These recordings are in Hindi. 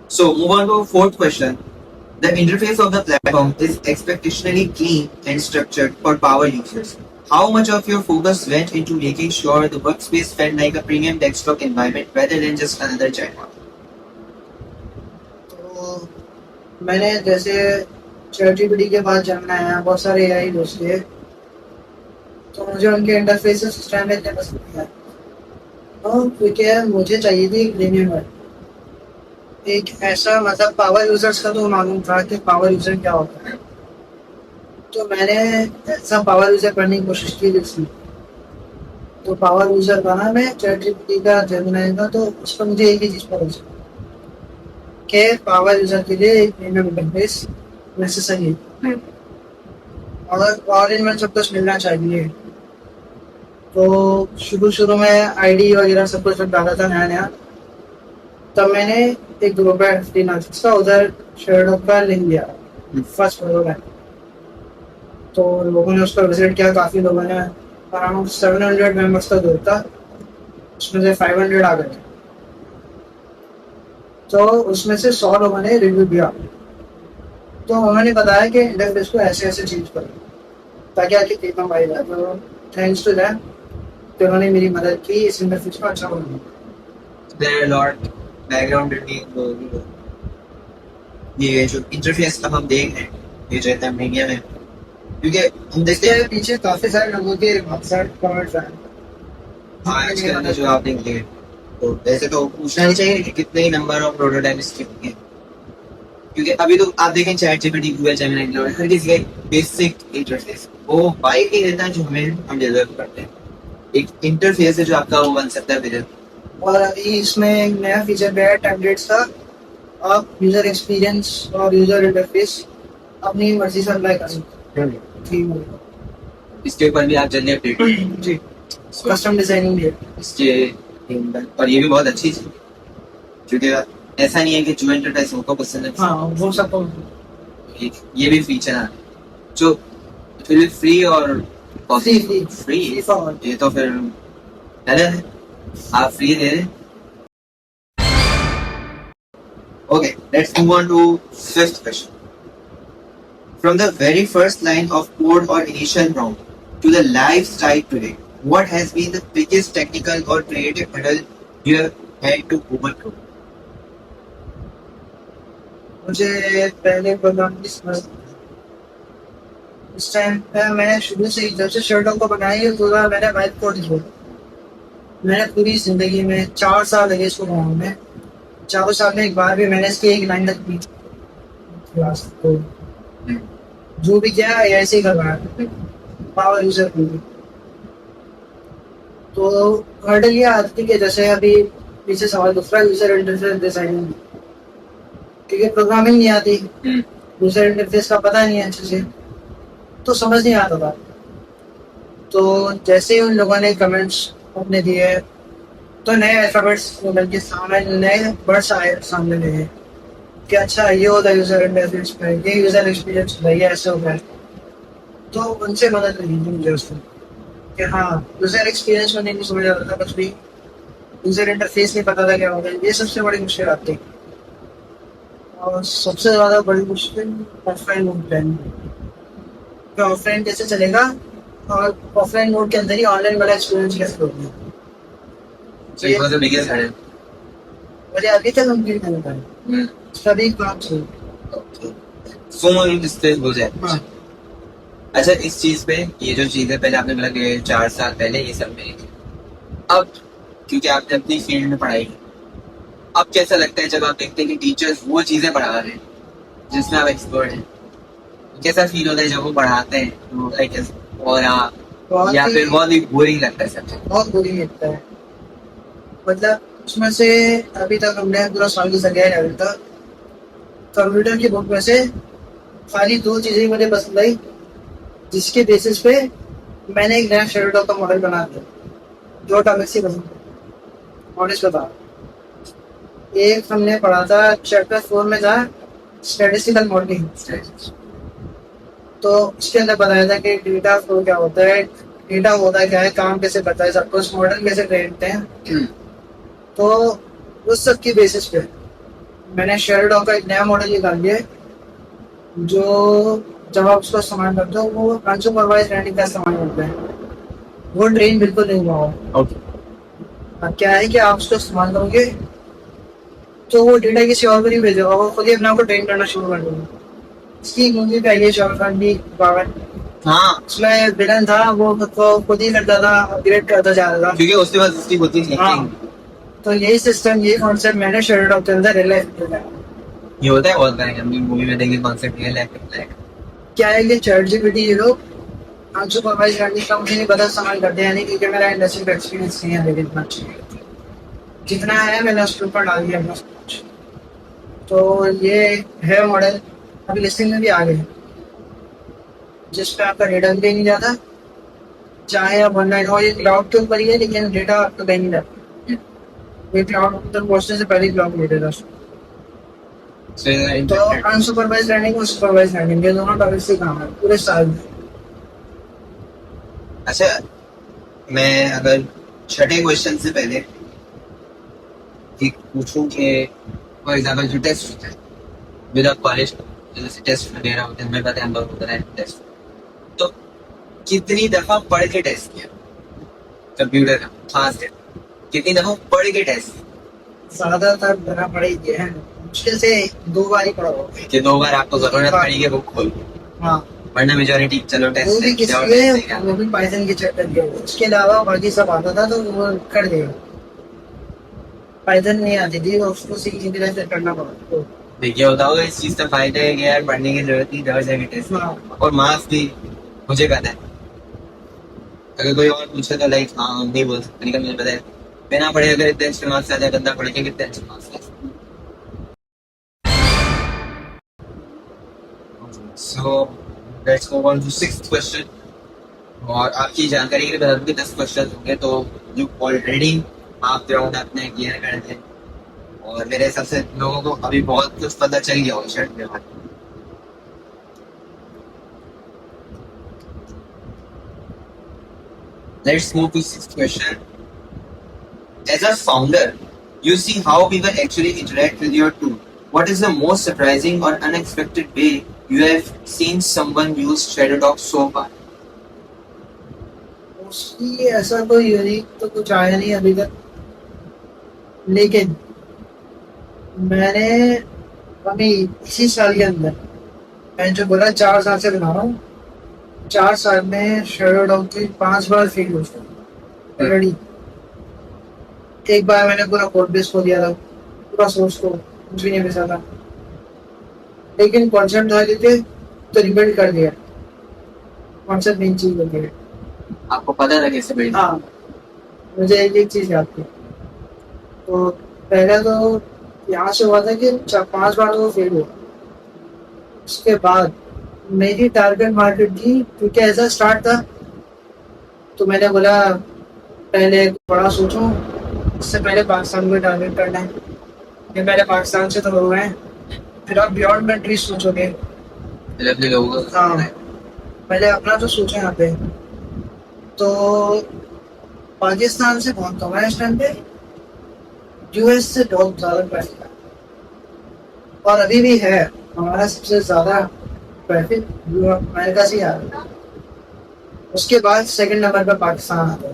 So move on to fourth question. The interface of the platform is expectationally clean and structured for power users. How much of your focus went into making sure the workspace felt like a premium desktop environment rather than just another chatbot? तो मैंने जैसे ChatGPT के बाद जमना है बहुत सारे AI दोस्त थे, तो मुझे उनके इंटरफेसेस उस टाइम में इतने पसंद नहीं आए। तो क्योंकि मुझे चाहिए थी एक प्रीमियम वर्जन, एक ऐसा मतलब पावर यूजर्स का तो मालूम था कि पावर यूजर क्या होता है। तो मैंने ऐसा पावर यूजर करने की कोशिश की थी उसमें। तो पावर यूजर बना मैं ChatGPT का जेमिनी का, तो उस पर मुझे एक ही चीज़ पता चली कि पावर यूजर के लिए एक प्रीमियम इंटरफेस नेसेसरी है और इनमें सब कुछ मिलना चाहिए। तो शुरू में आईडी वगैरह सब कुछ जब डाला था नया नया, तब मैंने एक ग्रुप है 15 आर्टिस्ट का, उधर शेयरडॉक का लिंक दिया फर्स्ट फ्लोर में। तो लोगों ने उसका विजिट किया, काफ़ी लोगों ने, अराउंड 700 मेंबर्स का ग्रुप था, उसमें से 500 आ गए। तो उसमें से 100 लोगों ने रिव्यू दिया, तो उन्होंने बताया कि इंटरफेस को ऐसे ऐसे चेंज करो ताकि आगे प्रीमियम आएगा। तो थैंक्स टू दैम तो उन्होंने मेरी मदद की इस इंटरफेस को अच्छा बनाने। There are a lot background ये जो इंटरफेस का हम देख रहे हैं, ये जो इतना प्रीमियम है, क्योंकि हम देखते इसके हैं पीछे काफी सारे लोगों के बहुत सारे कमेंट्स हैं। आज के अंदर जो आप देखेंगे, तो वैसे तो पूछना नहीं चाहिए कि कितने नंबर ऑफ प्रोटोटाइप इसके होंगे, क्योंकि अभी तो आप देखें चैट जीपीटी, गूगल जेमिनी, हर किसी का एक बेसिक इंटरफेस वो बाइक ही रहता है जो हम डेवलप करते हैं। एक इंटरफेस है जो आपका वो बन सकता है फिर। और अभी इसमें एक नया फीचर भी है टेम्पलेट्स का। आप यूजर एक्सपीरियंस और यूजर इंटरफेस अपनी मर्जी से अप्लाई कर सकते हैं। इसके ऊपर भी आप जल्दी अपडेट जी, कस्टम डिजाइनिंग भी है इसके, और ये भी बहुत अच्छी चीज है, क्योंकि ऐसा नहीं है कि जो इंटरफेस उनको पसंद है, हाँ वो सब ये भी फीचर है जो फिर फ्री और फ्री फ्री ये तो फिर गलत है, आप फ्री दे रहे। Okay, let's move on to fifth question. From the very first line of code or initial prompt to the live site today, what has been the biggest technical or creative hurdle you have had to overcome? मुझे पहले प्रोग्राम की समझ उस टाइम पे मैंने शुरू से ही जब से शर्टों को बनाई है पूरा मैंने वाइट कोड किया। मैंने पूरी जिंदगी में 4 साल लगे इसको बनाने में, 4 साल में एक बार भी मैंने इसकी एक लाइन तक नहीं क्लास को जो भी किया ऐसे ही करवाया पावर यूजर को। तो हर्डल ये आती है जैसे अभी पीछे सवाल दूसरा यूजर इंटरफेस डिजाइनिंग, क्योंकि प्रोग्रामिंग नहीं आती, यूजर इंटरफेस का पता नहीं है अच्छे से, तो समझ नहीं आता था। तो जैसे ही उन लोगों ने कमेंट्स अपने दिए, तो नए अल्फाबेट्स बल्कि सामने नए वर्ड्स आए सामने लगे कि अच्छा ये होता है यूजर इंटरफेस पे, ये यूजर एक्सपीरियंस होता है, ये ऐसे होता है। तो उनसे मदद मिली थी मुझे उसमें कि हाँ यूजर एक्सपीरियंस में नहीं समझ आता था कुछ भी, यूजर इंटरफेस नहीं पता था क्या होता है, ये सबसे बड़ी मुश्किल आती है। और सबसे ज़्यादा बड़ी मुश्किल ऑफलाइन मोड प्लान, कि ऑफलाइन कैसे चलेगा और ऑफलाइन मोड के अंदर ही ऑनलाइन वाला एक्सपीरियंस कैसे होगा। So it was the biggest hurdle. मुझे अभी तक कंप्लीट नहीं पाया, सभी काम से। फोन डिस्प्ले हो जाए। हाँ। अच्छा, इस चीज पे ये जो चीज है, पहले आपने बोला कि 4 साल पहले ये सब मेरी थी, अब क्योंकि आपने अपनी फील्ड में पढ़ाई की, अब कैसा लगता है जब आप देखते हैं कि टीचर्स वो चीजें पढ़ा रहे हैं जिसमें आप एक्सपर्ट हैं, कैसा फील होता है जब वो पढ़ाते हैं तो लाइक, और या फिर बहुत ही बोरिंग लगता है सब्जेक्ट? बहुत बोरिंग लगता है, मतलब उसमें से अभी तक हमने पूरा साल की जगह है था कंप्यूटर की बुक में से खाली 2 चीजें मुझे पसंद आई, जिसके बेसिस पे मैंने एक नया शेडो का मॉडल बना दिया जो टॉपिक से पसंद मॉडल्स बता। एक हमने पढ़ा था चैप्टर 4 में था स्टैटिस्टिकल मॉडलिंग, तो उसके अंदर बताया था कि डेटा फ्लो क्या होता है, डेटा होता क्या है, काम कैसे करता है, सब कुछ मॉडल कैसे ट्रेन हैं। तो उस सब की बेसिस पे मैंने शेयरडॉग का एक नया मॉडल निकाल दिया है, जो जब आप उसको इस्तेमाल करते हो वो अनसुपरवाइज लर्निंग का इस्तेमाल करते हैं। वो ट्रेन बिल्कुल नहीं हुआ हो। ओके। अब क्या है कि आप उसको इस्तेमाल करोगे तो वो डेटा किसी और को नहीं भेजेगा, वो खुद ही अपने आप को ट्रेन करना शुरू कर देगा। इसकी एक मूवी का ये शाहरुख खान की बावन, हाँ, उसमें विलन था, वो खुद को खुद ही करता था, अपग्रेड करता जा रहा था। क्योंकि उसके बाद उसकी होती थी हाँ, तो यही सिस्टम, यही कॉन्सेप्ट मैंने शेयरडॉग के अंदर रियलाइज किया। ये होता है बहुत बार, हमने मूवी में देखे कॉन्सेप्ट ये लाइक क्या है कि ChatGPT ये लोग अनसुपरवाइज लर्निंग का मुझे नहीं पता इस्तेमाल करते हैं नहीं, क्योंकि मेरा इंडस्ट्री का एक्सपीरियंस नहीं है, लेकिन इतना जितना है मैंने उसके ऊपर डाल दिया अपना सब कुछ। तो ये है मॉडल, अभी लिस्टिंग में भी आ गए, जिस पे आपका डेटा भी नहीं जाता, चाहे आप ऑनलाइन हो, ये क्लाउड के ऊपर ही है, लेकिन डेटा आपका कहीं नहीं जाता। ये क्लाउड तक पहुंचने से पहले क्लाउड ले देता है। तो अनसुपरवाइज लर्निंग और सुपरवाइज लर्निंग ये दोनों टॉपिक से काम है पूरे साल में। अच्छा, मैं अगर छठे क्वेश्चन से पहले एक पूछूं कि फॉर एग्जांपल जो टेस्ट होता है विदाउट कॉलेज, जैसे टेस्ट वगैरह होते हैं, हमें पता है हम लोग होता है टेस्ट, तो कितनी दफा पढ़ के टेस्ट किया कंप्यूटर का, खास है कितनी दफा पढ़ के टेस्ट? ज्यादातर बना पड़े ही है, मुश्किल से 2 बार ही पढ़ा होगा। कि 2 बार आपको जरूरत पड़ी है बुक खोल, हाँ, वरना मेजोरिटी चलो वो टेस्ट भी किस लिए, वो भी पाइथन के चक्कर के, उसके अलावा बाकी सब आता था तो वो कर देगा। पाइथन नहीं आती थी, उसको सीखने के लिए फिर करना पड़ा। तो देखिए होता होगा इस चीज का फायदा है कि यार पढ़ने की जरूरत नहीं, जगह जगह टेस्ट हाँ, और मार्क्स भी मुझे पता है। अगर कोई और पूछे तो लाइक हाँ नहीं बोल सकते, लेकिन मुझे पता है बिना पढ़े अगर इतने अच्छे मार्क्स आते हैं, बंदा पढ़ के कितने अच्छे मार्क्स लाए। So let's move on to sixth question. और आपकी जानकारी के लिए बता दूं कि 10 क्वेश्चन होंगे, तो जो ऑलरेडी आप ग्राउंड अपने क्लियर कर थे, और मेरे हिसाब से लोगों को अभी बहुत कुछ पता चल गया होगा शर्ट के बाद। Let's move to sixth question. As a founder, you see how people actually interact with your tool. What is the most surprising or unexpected way you have seen someone use Shadowdog so far? Mostly ऐसा कोई यूनिक तो कुछ आया नहीं अभी तक, लेकिन मैंने अभी इसी साल के अंदर, मैंने जो बोला 4 साल से बना रहा हूँ, 4 साल में शेडोडॉग की 5 बार फेल हो चुका ऑलरेडी। एक बार मैंने पूरा कोड बेस खो दिया था, पूरा सोर्स को कुछ भी नहीं बचा था, लेकिन कॉन्सेप्ट था लेते तो रिबिल्ड कर दिया। कॉन्सेप्ट मेन चीज होती है। आपको पता था कैसे बिल्ड? हाँ, मुझे एक चीज याद थी। तो पहले तो यहाँ से हुआ था कि 5 बार तो वो फेल हुआ। उसके बाद मेरी टारगेट मार्केट थी, क्योंकि ऐसा स्टार्ट था, तो मैंने बोला पहले बड़ा सोचूं, इससे पहले पाकिस्तान को टारगेट करना है, कि पहले पाकिस्तान से तो हो गए, फिर आप बियॉन्ड कंट्री सोचोगे। अपने लोगों को हाँ, पहले अपना तो सोचो यहाँ पे। तो पाकिस्तान से बहुत कम है इस टाइम पे, यूएस से बहुत ज्यादा ट्रैफिक है, और अभी भी है। हमारा सबसे ज्यादा ट्रैफिक अमेरिका से ही आ रहा है। उसके बाद सेकंड नंबर पर पाकिस्तान आता है,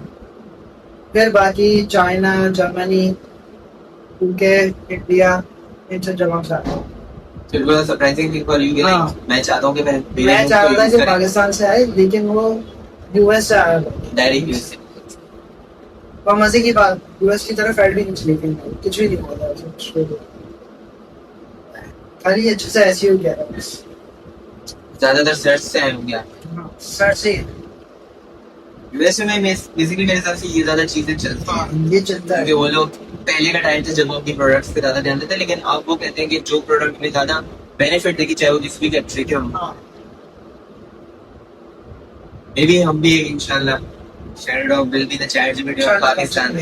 फिर बाकी चाइना, जर्मनी, यूके, इंडिया, इन सब जगहों से आता है। फिर वो सरप्राइजिंग थिंग फॉर यू, हाँ। मैं चाहता हूँ कि मैं चाह रहा था कि पाकिस्तान से आए, लेकिन वो यूएस से आया। डायरेक्ट यूज से। और मजे की बात, यूएस की तरफ एड भी नहीं चली थी, कुछ भी नहीं हुआ था, खाली अच्छे से ऐसे ही गया था बस। ज्यादातर सर्च से आए होंगे आप। सर से यूएसए में बेसिकली मेरे हिसाब से ये ज्यादा चीजें चलती हैं, ये चलता क्योंकि है। वो लोग पहले का टाइम था जब वो अपनी प्रोडक्ट्स पे ज्यादा ध्यान देते, लेकिन अब वो कहते हैं कि जो प्रोडक्ट में ज्यादा बेनिफिट देगी, चाहे वो जिस भी कैटेगरी के हो, हाँ, मे बी हम भी इंशाल्लाह Shadowdog will be the ChatGPT of Pakistan.